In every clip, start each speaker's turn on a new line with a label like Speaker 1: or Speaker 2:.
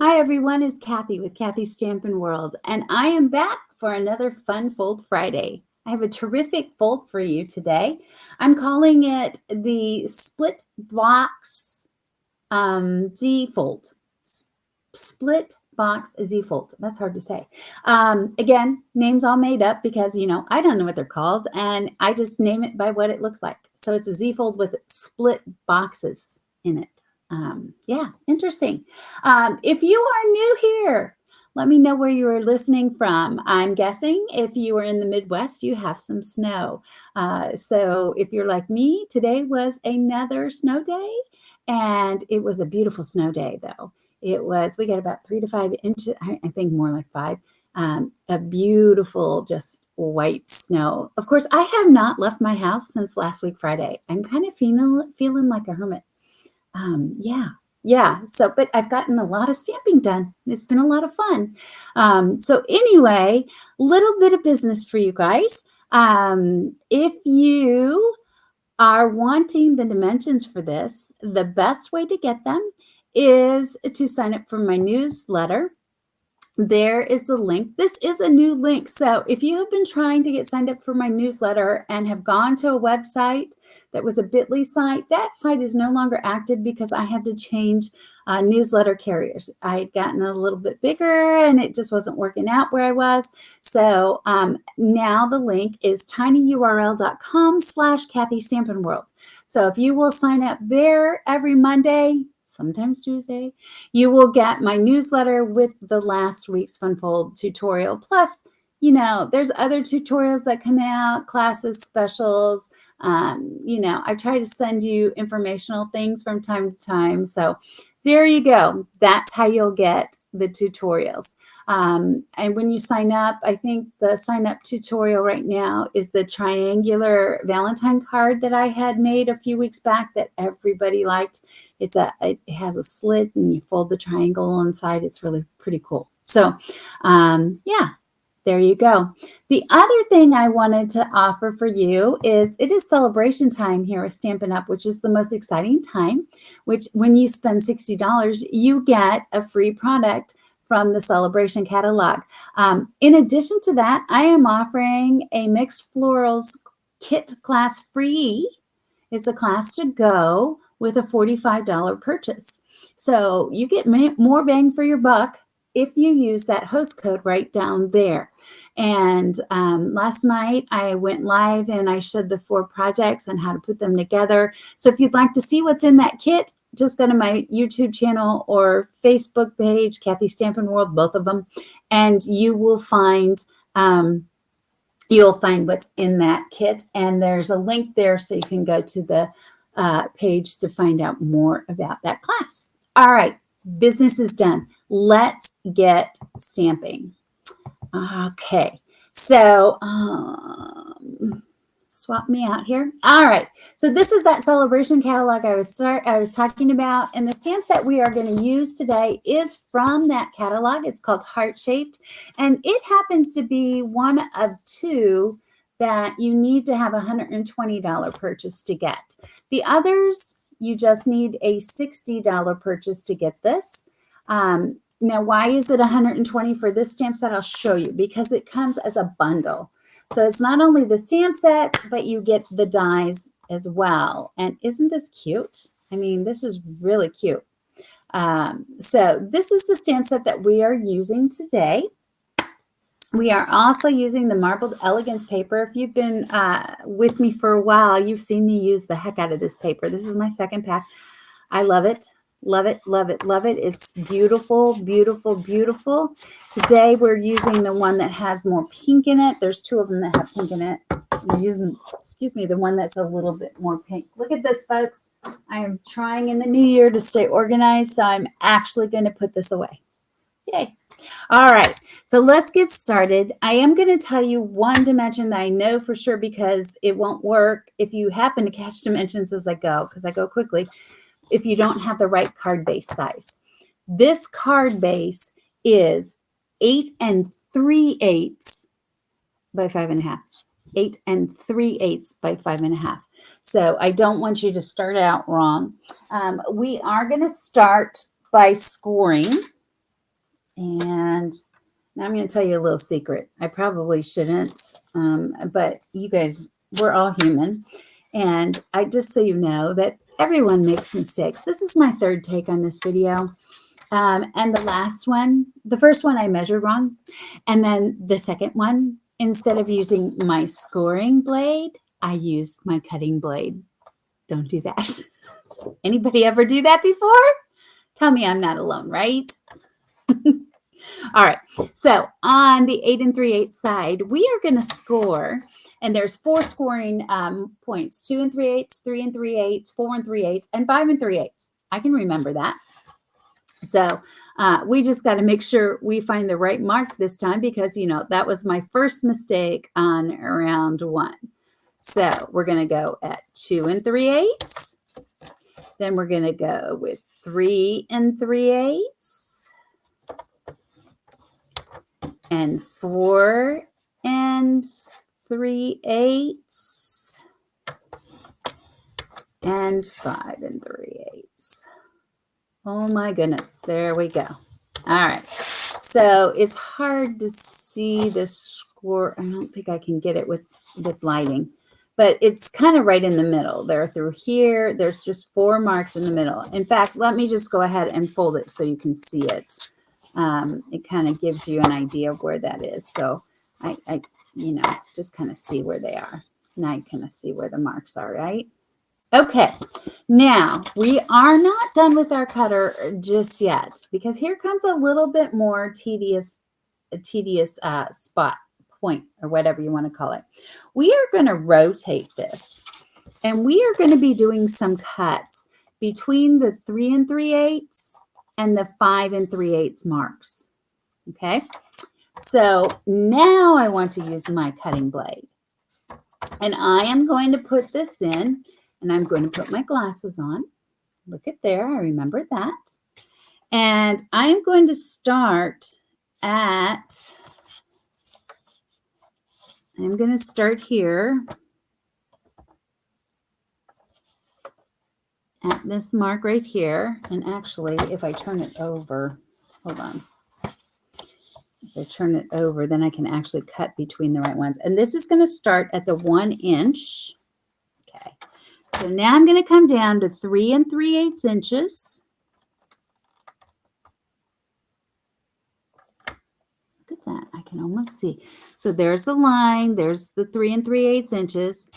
Speaker 1: Hi everyone, it's Kathy with Kathy Stampin' World, and I am back for another Fun Fold Friday. I have a terrific fold for you today. I'm calling it the Split Box Z Fold. Split Box Z Fold. That's hard to say. Again, names all made up because, I don't know what they're called, and I just name it by what it looks like. So it's a Z Fold with split boxes in it. Yeah, interesting. If you are new here, let me know where you are listening from. I'm guessing if you are in the Midwest, you have some snow. So if you're like me, today was another snow day, and it was a beautiful snow day, though. We got about 3 to 5 inches, I think more like five, a beautiful, just white snow. Of course, I have not left my house since last week, Friday. I'm kind of feeling like a hermit. Yeah, yeah. So, but I've gotten a lot of stamping done. It's been a lot of fun. So anyway, little bit of business for you guys. If you are wanting the dimensions for this, the best way to get them is to sign up for my newsletter. There is the link. This is a new link. So if you have been trying to get signed up for my newsletter and have gone to a website that was a bit.ly site, that site is no longer active because I had to change newsletter carriers. I had gotten a little bit bigger and it just wasn't working out where I was. So now the link is tinyurl.com/Kathy Stampin' World. So if you will sign up there every Monday, sometimes Tuesday, you will get my newsletter with the last week's Funfold tutorial. Plus, there's other tutorials that come out, classes, specials. I try to send you informational things from time to time. So there you go. That's how you'll get the tutorials. And when you sign up, I think the sign up tutorial right now is the triangular Valentine card that I had made a few weeks back that everybody liked. It has a slit and you fold the triangle inside. It's really pretty cool. So yeah, there you go. The other thing I wanted to offer for you is it is celebration time here with Stampin' Up, which is the most exciting time, which when you spend $60, you get a free product from the celebration catalog. In addition to that, I am offering a mixed florals kit class free. It's a class to go with a $45 purchase. So you get more bang for your buck if you use that host code right down there. And last night I went live and I showed the 4 projects and how to put them together. So if you'd like to see what's in that kit, just go to my YouTube channel or Facebook page, Kathy Stampin' World, both of them, and you will find what's in that kit. And there's a link there so you can go to the page to find out more about that class. All right, business is done. Let's get stamping. Okay, so swap me out here. All right, so this is that celebration catalog I was talking about, and the stamp set we are going to use today is from that catalog. It's called Heart Shaped, and it happens to be one of 2 that you need to have a $120 purchase to get. The others, you just need a $60 purchase to get this. Now, why is it $120 for this stamp set? I'll show you, because it comes as a bundle. So it's not only the stamp set, but you get the dies as well. And isn't this cute? I mean, this is really cute. So this is the stamp set that we are using today. We are also using the Marbled Elegance paper. If you've been with me for a while, you've seen me use the heck out of this paper. This is my second pack. I love it. Love it, love it, love it. It's beautiful, beautiful, beautiful. Today we're using the one that has more pink in it. There's 2 of them that have pink in it. I'm using, the one that's a little bit more pink. Look at this, folks. I am trying in the new year to stay organized, so I'm actually going to put this away. Yay. All right, so let's get started. I am going to tell you one dimension that I know for sure because it won't work if you happen to catch dimensions as I go, because I go quickly, if you don't have the right card base size. This card base is 8 3/8 by 5.5. 8 3/8 by 5.5. So I don't want you to start out wrong. We are going to start by scoring. And now I'm going to tell you a little secret. I probably shouldn't, but you guys, we're all human. And I just so you know that everyone makes mistakes. This is my third take on this video. And the last one, the first one I measured wrong. And then the second one, instead of using my scoring blade, I used my cutting blade. Don't do that. Anybody ever do that before? Tell me I'm not alone, right? All right. So on the 8 3/8 side, we are going to score, and there's 4 scoring points: 2 3/8, 3 3/8, 4 3/8, and 5 3/8. I can remember that. So we just got to make sure we find the right mark this time because, you know, that was my first mistake on round 1. So we're going to go at 2 3/8. Then we're going to go with 3 3/8 and 4 3/8 and 5 3/8. Oh my goodness, there we go. All right, so it's hard to see the score. I don't think I can get it with lighting, but it's kind of right in the middle. There through here, there's just 4 marks in the middle. In fact, let me just go ahead and fold it so you can see it. It kind of gives you an idea of where that is. So I you know, just kind of see where they are. Now you kind of see where the marks are, right? Okay, now we are not done with our cutter just yet because here comes a little bit more tedious spot point or whatever you want to call it. We are going to rotate this and we are going to be doing some cuts between the 3 3/8 and the 5 3/8 marks. Okay, so now I want to use my cutting blade and I am going to put this in. And I'm going to put my glasses on. Look at there. I remember that. And I'm going to start here at this mark right here. And actually, if I turn it over, hold on. If I turn it over, then I can actually cut between the right ones. And this is going to start at the 1 inch. Okay. So now I'm going to come down to 3 3/8 inches. Look at that. I can almost see. So there's the line. There's the 3 3/8 inches.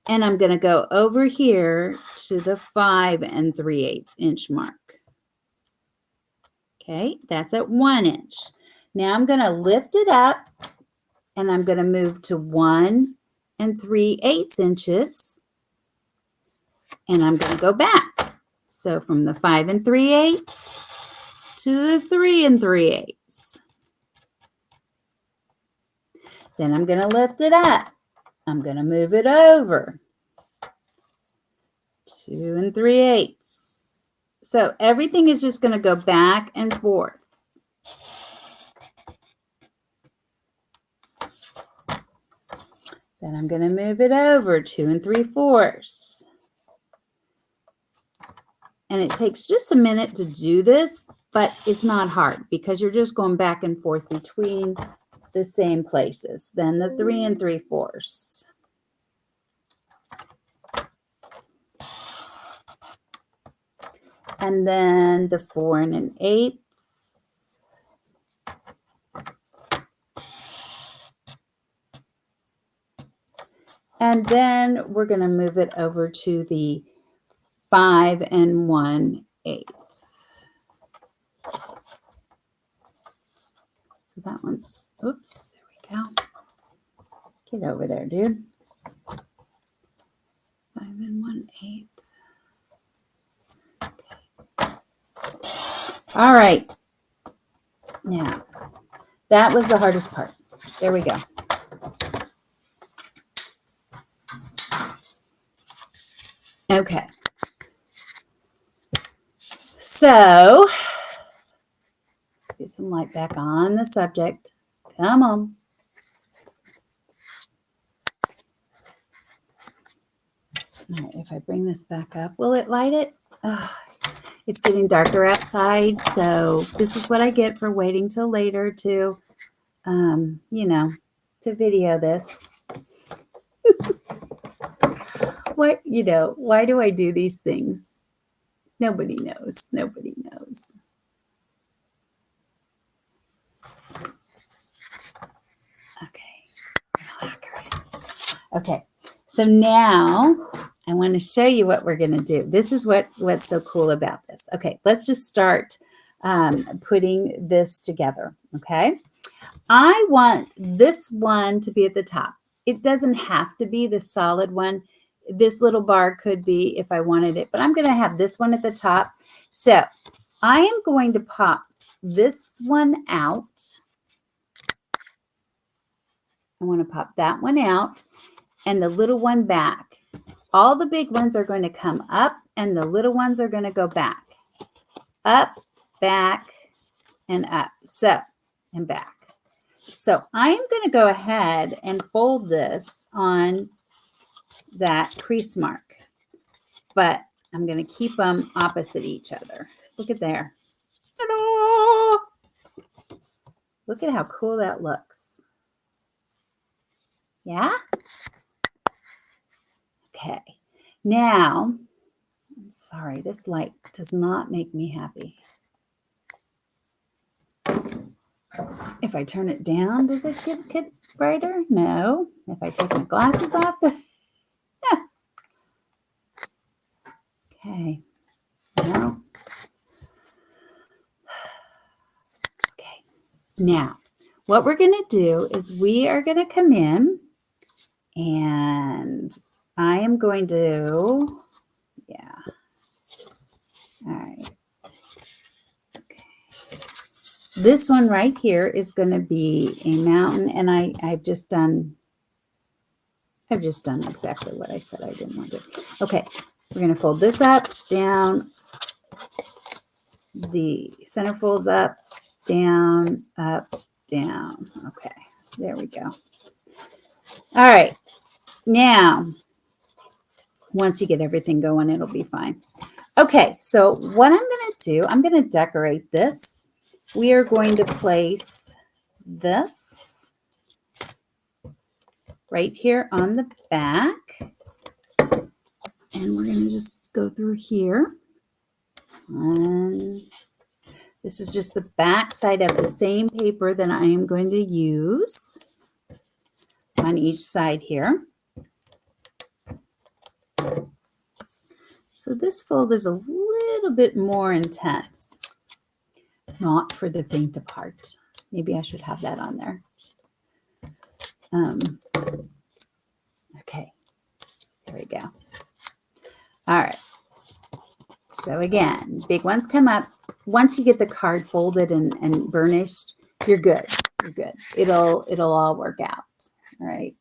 Speaker 1: And I'm going to go over here to the 5 3/8 inch mark. Okay, that's at 1 inch. Now I'm going to lift it up and I'm going to move to 1 3/8 inches. And I'm going to go back. So from the 5 3/8 to the 3 3/8. Then I'm going to lift it up. I'm going to move it over. 2 3/8. So everything is just going to go back and forth. Then I'm going to move it over 2 3/4. And it takes just a minute to do this, but it's not hard because you're just going back and forth between the same places. Then the 3 3/4. And then the 4 1/8. And then we're going to move it over to the 5 1/8. So that one's, oops, there we go. Get over there, dude. 5 1/8. Okay. All right. Now, that was the hardest part. There we go. Okay. So, let's get some light back on the subject. Come on. All right, if I bring this back up, will it light it? Oh, It's getting darker outside, so this is what I get for waiting till later to, to video this. Why do I do these things? Nobody knows. Nobody knows. Okay, so now I want to show you what we're going to do. This is what's so cool about this. Okay, let's just start putting this together, okay? I want this one to be at the top. It doesn't have to be the solid one. This little bar could be if I wanted it, but I'm going to have this one at the top. So I am going to pop this one out. I want to pop that one out and the little one back. All the big ones are going to come up and the little ones are going to go back. Up, back, and up. So, and back. So I'm going to go ahead and fold this on that crease mark, but I'm going to keep them opposite each other. Look at there. Ta-da! Look at how cool that looks. Yeah? Okay. Now, I'm sorry, this light does not make me happy. If I turn it down, does it get brighter? No. If I take my glasses off, yeah. Okay. No. Okay. Now, what we're going to do is we are going to come in and I am going to, yeah. All right. This one right here is going to be a mountain, and I've just done exactly what I said I didn't want to do. Okay, we're going to fold this up, down, the center folds up, down, up, down. Okay, there we go. All right, now, once you get everything going, it'll be fine. Okay, so what I'm going to do, I'm going to decorate this. We are going to place this right here on the back. And we're going to just go through here. And this is just the back side of the same paper that I am going to use on each side here. So this fold is a little bit more intense. Not for the faint of heart. Maybe I should have that on there. Okay, there we go. All right. So again, big ones come up. Once you get the card folded and burnished, you're good. You're good. It'll all work out. All right.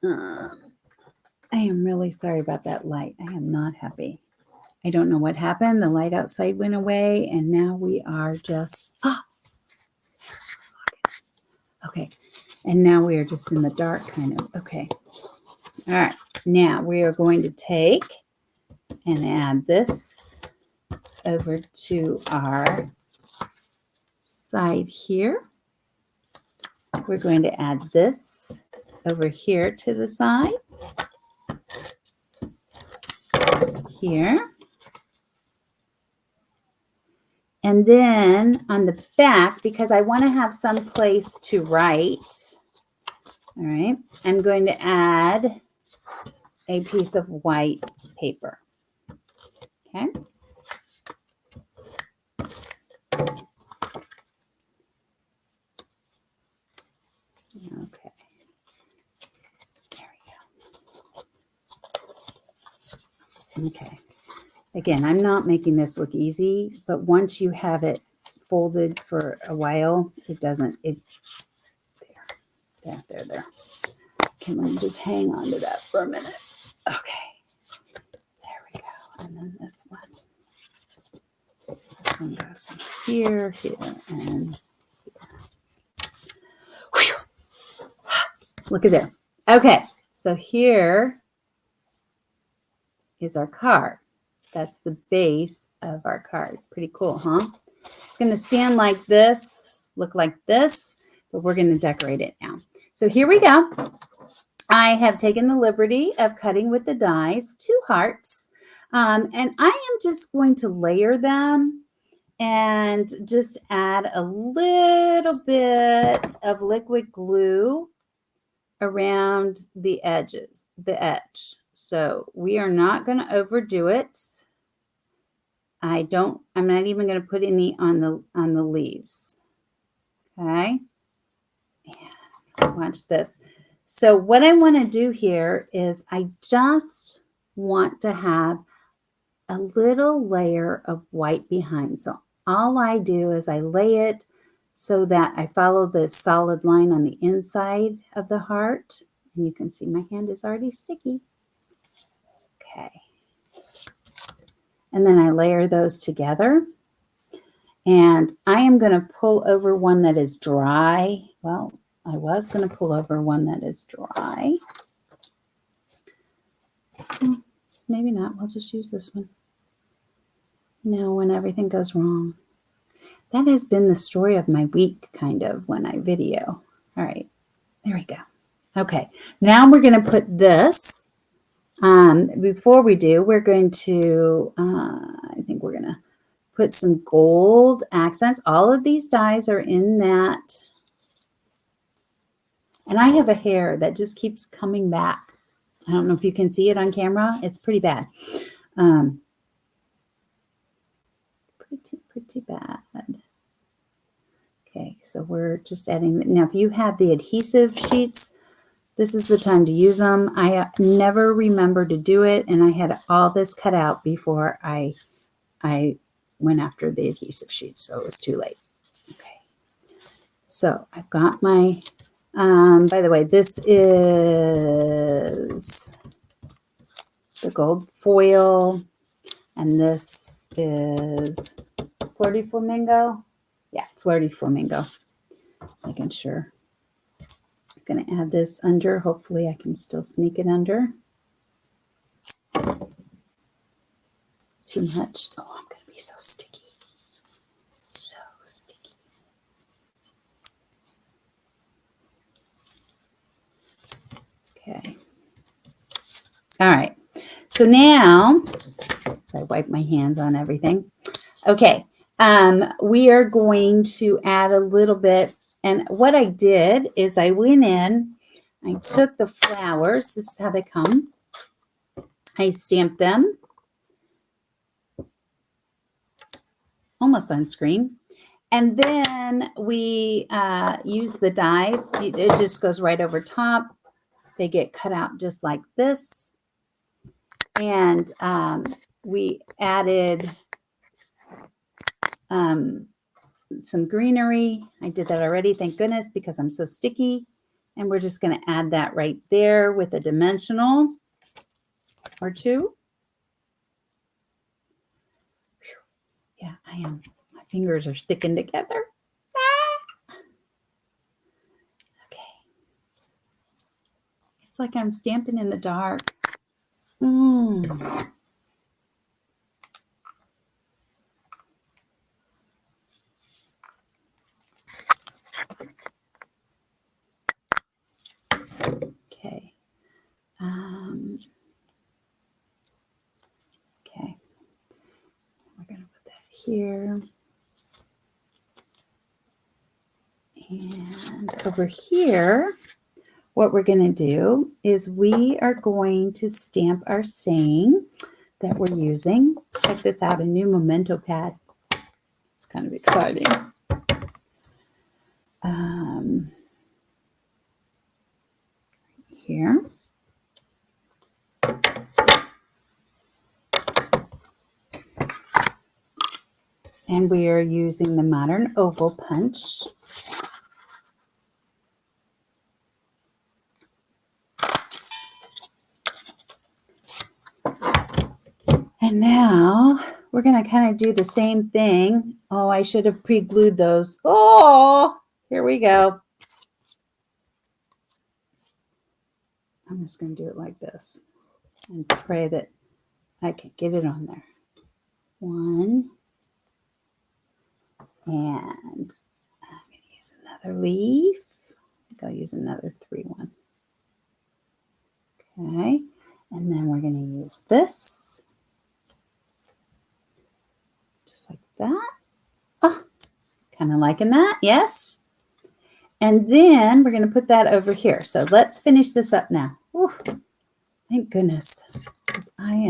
Speaker 1: I am really sorry about that light. I am not happy. I don't know what happened. The light outside went away, and now we are just, okay. And now we are just in the dark, kind of. Okay. All right. Now we are going to take and add this over to our side here. We're going to add this over here to the side. Here. And then on the back, because I want to have some place to write, all right, I'm going to add a piece of white paper. Okay. Okay. There we go. Okay. Again, I'm not making this look easy, but once you have it folded for a while, there. Okay, let me just hang on to that for a minute. Okay, there we go. And then this one. This one goes in here, and here. Whew. Look at there. Okay, so here is our card. That's the base of our card. Pretty cool, huh? It's going to stand like this, look like this, but we're going to decorate it now. So here we go. I have taken the liberty of cutting with the dies 2 hearts, and I am just going to layer them and just add a little bit of liquid glue around the edges, the edge. So we are not going to overdo it. I'm not even going to put any on the leaves. Okay. And watch this. So what I want to do here is I just want to have a little layer of white behind. So all I do is I lay it so that I follow the solid line on the inside of the heart. And you can see my hand is already sticky. Okay. And then I layer those together. And I am going to pull over one that is dry. Well, I was going to pull over one that is dry. Maybe not. We'll just use this one. When everything goes wrong. That has been the story of my week, kind of, when I video. All right. There we go. Okay. Now we're going to put this. Before we do, we're going to, I think we're going to put some gold accents. All of these dies are in that. And I have a hair that just keeps coming back. I don't know if you can see it on camera. It's pretty bad. Pretty bad. Okay, so we're just adding. Now, if you have the adhesive sheets, this is the time to use them. I never remember to do it, and I had all this cut out before I went after the adhesive sheets, so it was too late. Okay, so I've got my, by the way, this is the gold foil, and this is Flirty Flamingo. Yeah, Flirty Flamingo. Making sure. I'm going to add this under. Hopefully I can still sneak it under. Too much. Oh, I'm going to be so sticky. So sticky. Okay. All right. So now, as I wipe my hands on everything. Okay. We are going to add a little bit. And what I did is I went in, I took the flowers. This is how they come. I stamped them almost on screen. And then we use the dies. It just goes right over top. They get cut out just like this. And we added some greenery. I did that already, thank goodness, because I'm so sticky. And we're just going to add that right there with a dimensional or 2. Yeah, I am. My fingers are sticking together. Okay. It's like I'm stamping in the dark. Okay. Okay. We're going to put that here. And over here, what we're going to do is we are going to stamp our saying that we're using. Check this out, a new memento pad. It's kind of exciting. Here. And we are using the Modern Oval Punch. And now we're going to kind of do the same thing. Oh, I should have pre-glued those. Oh, here we go. I'm just going to do it like this and pray that I can get it on there. one. And I'm going to use another leaf. I think I'll use another 3-1. Okay. And then we're going to use this. Just like that. Oh, kind of liking that. Yes. And then we're going to put that over here. So let's finish this up now. Ooh, thank goodness. Because I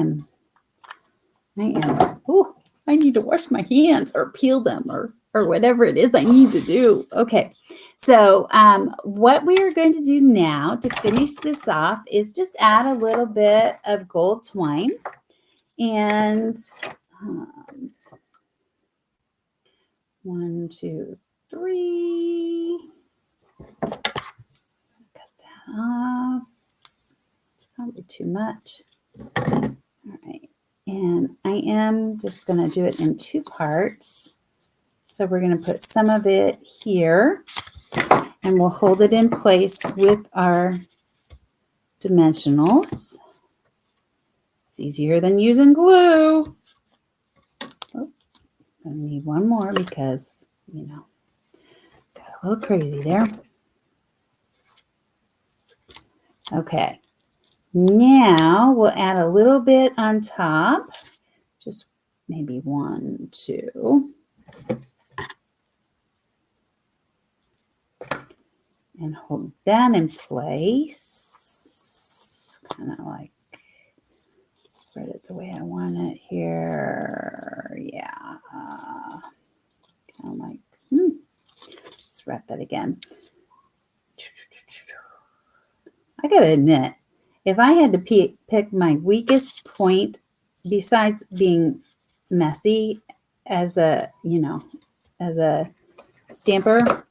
Speaker 1: need to wash my hands or peel them or whatever it is I need to do. Okay. So what we are going to do now to finish this off is just add a little bit of gold twine. And 1, 2, 3. Cut that off. It's probably too much. All right. And I am just going to do it in 2 parts. So we're going to put some of it here, and we'll hold it in place with our dimensionals. It's easier than using glue. Oh, I need one more because, got a little crazy there. Okay. Now we'll add a little bit on top, just maybe 1, 2. And hold that in place, kind of like spread it the way I want it here. Yeah, kind of like, let's wrap that again. I gotta admit, if I had to pick my weakest point, besides being messy as a stamper,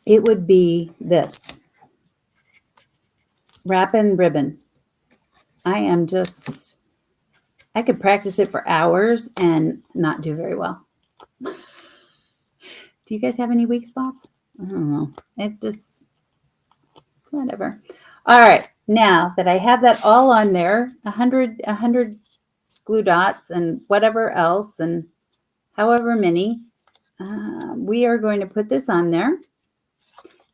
Speaker 1: it would be this. Wrapping ribbon. I could practice it for hours and not do very well. Do you guys have any weak spots? I don't know. It just, whatever. All right. Now that I have that all on there, 100 glue dots and whatever else and however many, we are going to put this on there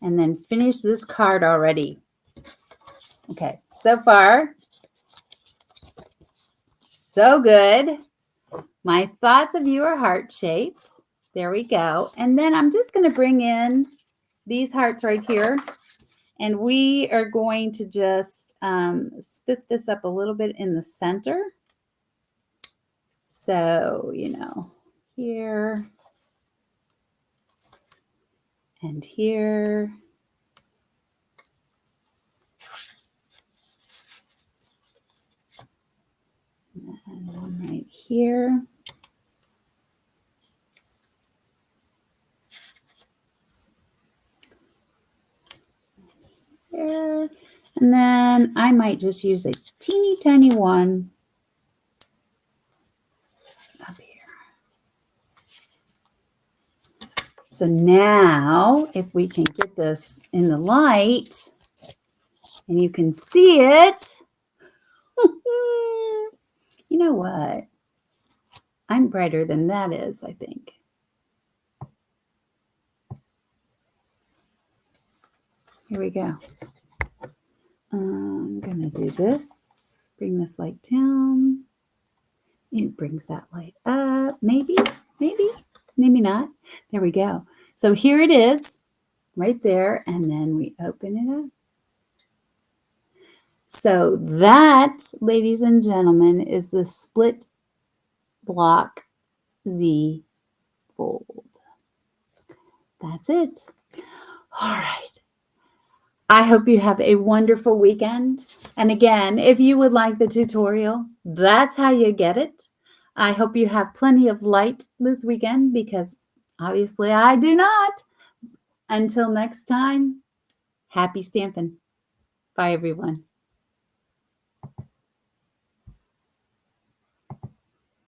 Speaker 1: and then finish this card already. Okay. So far, so good. My thoughts of you are heart-shaped. There we go. And then I'm just going to bring in these hearts right here. And we are going to just split this up a little bit in the center. So, here and here. And one right here. There. And then I might just use a teeny tiny one up here. So now, if we can get this in the light and you can see it, you know what? I'm brighter than that is, I think. Here we go. I'm going to do this. Bring this light down. It brings that light up. Maybe not. There we go. So here it is right there. And then we open it up. So that, ladies and gentlemen, is the Split Block Z fold. That's it. All right. I hope you have a wonderful weekend. And again, if you would like the tutorial, that's how you get it. I hope you have plenty of light this weekend because obviously I do not. Until next time, happy stamping. Bye, everyone.